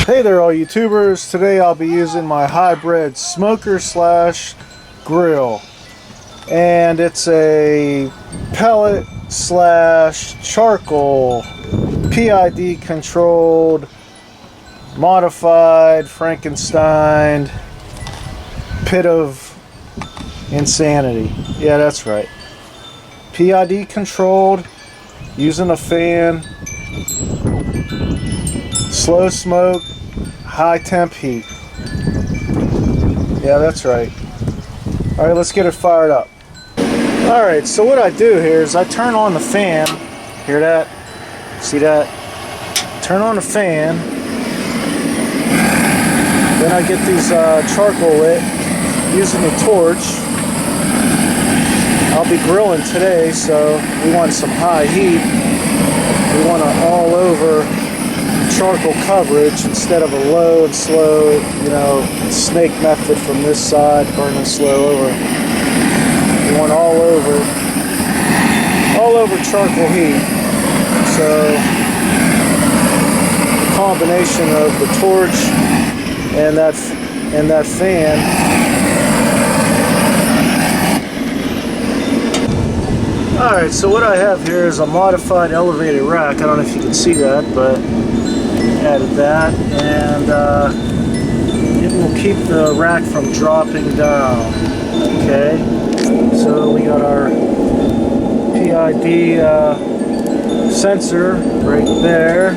Hey there all YouTubers, today I'll be using my hybrid smoker slash grill, and it's a pellet slash charcoal PID controlled modified Frankenstein pit of insanity. Yeah, that's right. PID controlled, using a fan, slow smoke, high temp heat. Yeah, that's right. Alright, let's get it fired up. Alright, so what I do here is I turn on the fan. Hear that? See that? Turn on the fan. Then I get these charcoal lit using the torch. I'll be grilling today, so we want some high heat. We want an all over charcoal coverage instead of a low and slow, you know, snake method from this side, burning slow over. We want all over charcoal heat. So the combination of the torch and that fan. Alright, so what I have here is a modified elevated rack. I don't know if you can see that, but added that, and it will keep the rack from dropping down. Okay, so we got our PID sensor right there,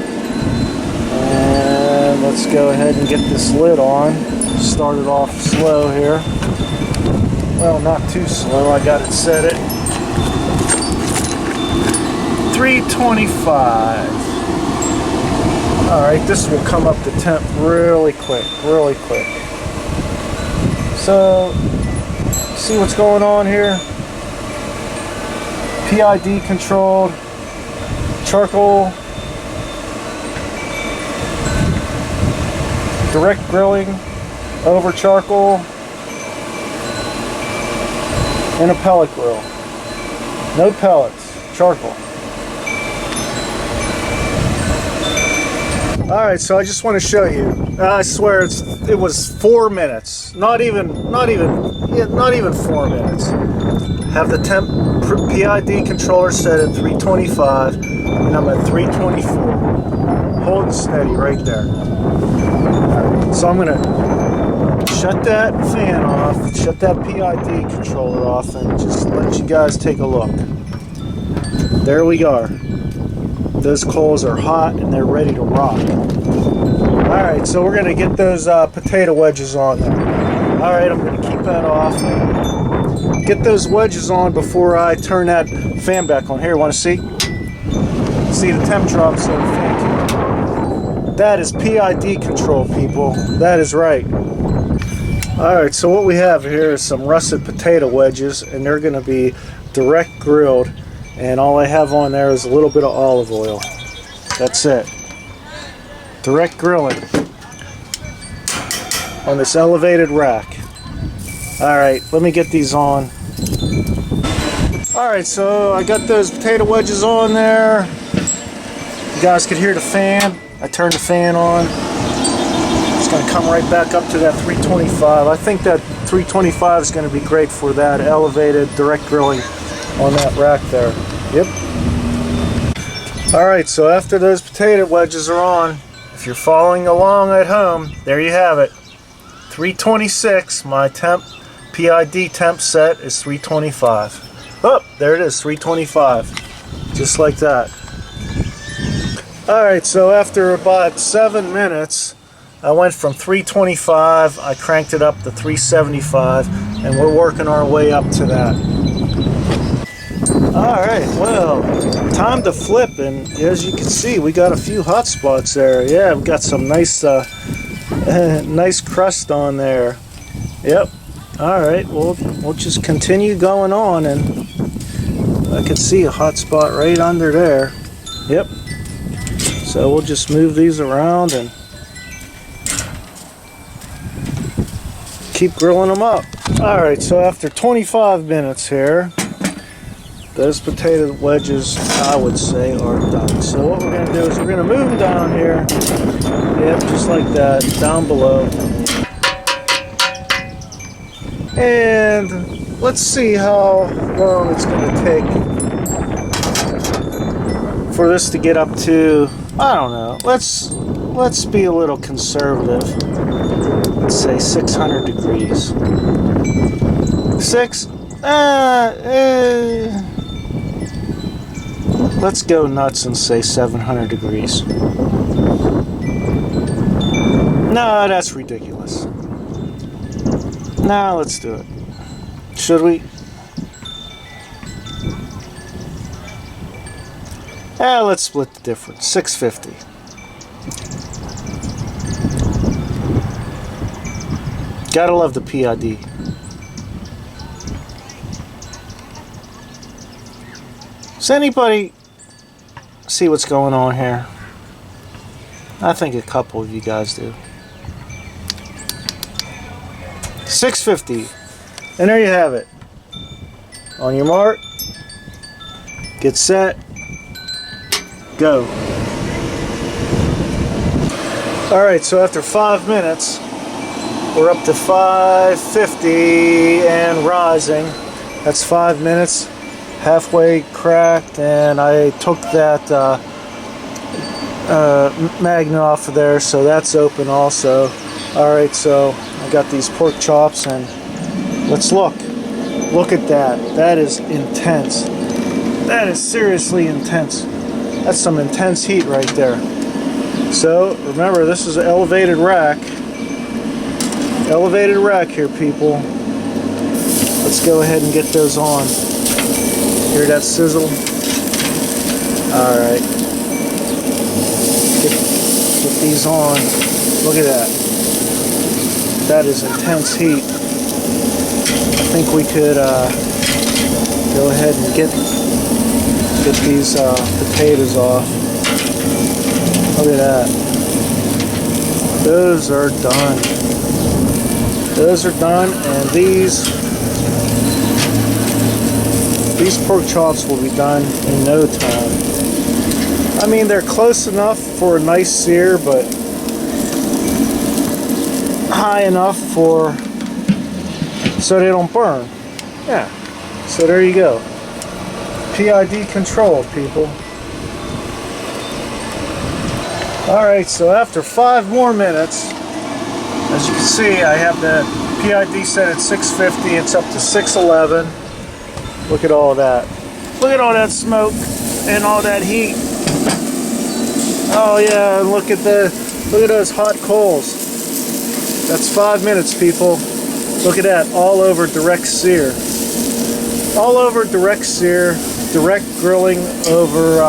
and let's go ahead and get this lid on. Start it off slow here. Well, not too slow. I got it set at 325. Alright, this will come up to temp really quick, really quick. So, see what's going on here? PID controlled, charcoal, direct grilling over charcoal, and a pellet grill. No pellets, charcoal. Alright, so I just want to show you. I swear it was 4 minutes. Not even 4 minutes. Have the temp PID controller set at 325, and I'm at 324. Holding steady right there. Right, so I'm gonna shut that fan off, shut that PID controller off, and just let you guys take a look. There we are. Those coals are hot and they're ready to rock. Alright, so we're going to get those potato wedges on there. Alright, I'm going to keep that off. Get those wedges on before I turn that fan back on. Here, want to see? See the temp drop, so the fan can. That is PID control, people. That is right. Alright, so what we have here is some russet potato wedges, and they're going to be direct grilled. And all I have on there is a little bit of olive oil. That's it. Direct grilling on this elevated rack. Alright, let me get these on. Alright, so I got those potato wedges on there. You guys could hear the fan. I turned the fan on. It's going to come right back up to that 325. I think that 325 is going to be great for that elevated direct grilling on that rack there. Yep. Alright, so after those potato wedges are on, if you're following along at home, there you have it. 326, my temp PID temp set is 325. Oh, there it is, 325. Just like that. Alright, so after about 7 minutes, I went from 325, I cranked it up to 375, and we're working our way up to that. Alright, well, time to flip, and as you can see, we got a few hot spots there. Yeah, we got some nice nice crust on there. Yep. Alright, we'll just continue going on, and I can see a hot spot right under there. Yep. So we'll just move these around and keep grilling them up. Alright, so after 25 minutes here, Those potato wedges, I would say, are done. So what we're going to do is we're going to move them down here. Yep, just like that, down below. And let's see how long it's going to take for this to get up to, I don't know, let's be a little conservative. Let's say 600 degrees. Let's go nuts and say 700 degrees. No, that's ridiculous. Now let's do it. Should we? Let's split the difference. 650. Gotta love the PID. Does anybody see what's going on here? I think a couple of you guys do. 650. And there you have it. On your mark, get set, go. Alright, so after 5 minutes, we're up to 550 and rising. That's 5 minutes, halfway cracked, and I took that magnet off of there, so that's open also. Alright, so I got these pork chops, and let's look. Look at that. That is intense. That is seriously intense. That's some intense heat right there. So remember, this is an elevated rack. Elevated rack here, people. Let's go ahead and get those on. Hear that sizzle? Alright. Get these on. Look at that. That is intense heat. I think we could go ahead and get these potatoes off. Look at that. Those are done. Those are done, and these pork chops will be done in no time. I mean, they're close enough for a nice sear, but high enough for so they don't burn. Yeah. So there you go. PID control, people. Alright, so after 5 more minutes, as you can see, I have the PID set at 650. It's up to 611. Look at all that. Look at all that smoke and all that heat. Oh yeah, look at those hot coals. That's 5 minutes, people. Look at that, all over direct sear. All over direct sear, direct grilling over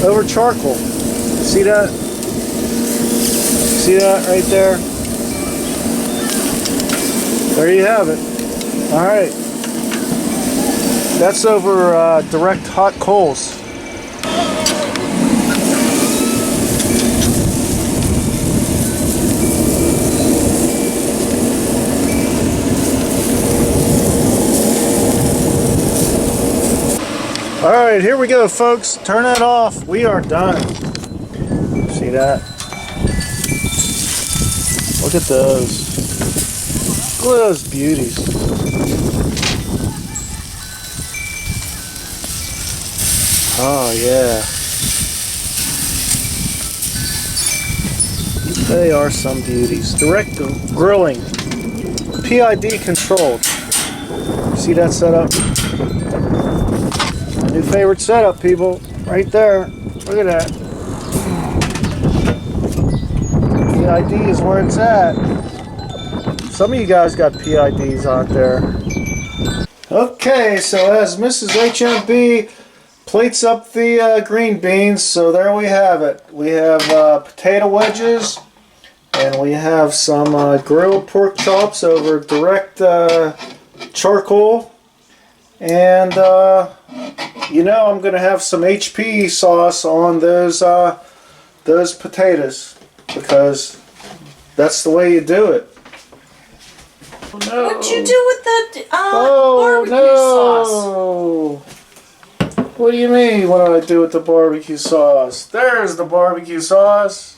over charcoal. See that? See that right there? There you have it. All right. That's over direct hot coals. Alright, here we go, folks. Turn that off. We are done. See that? Look at those. Look at those beauties. Oh, yeah. They are some beauties. Direct grilling. PID controlled. See that setup? New favorite setup, people. Right there. Look at that. PID is where it's at. Some of you guys got PIDs out there. Okay, so as Mrs. HMB plates up the green beans, so there we have it. We have potato wedges, and we have some grilled pork chops over direct charcoal. And you know, I'm going to have some HP sauce on those potatoes, because that's the way you do it. Oh, no. What'd you do with the barbecue sauce? What do you mean, what do I do with the barbecue sauce? There's the barbecue sauce.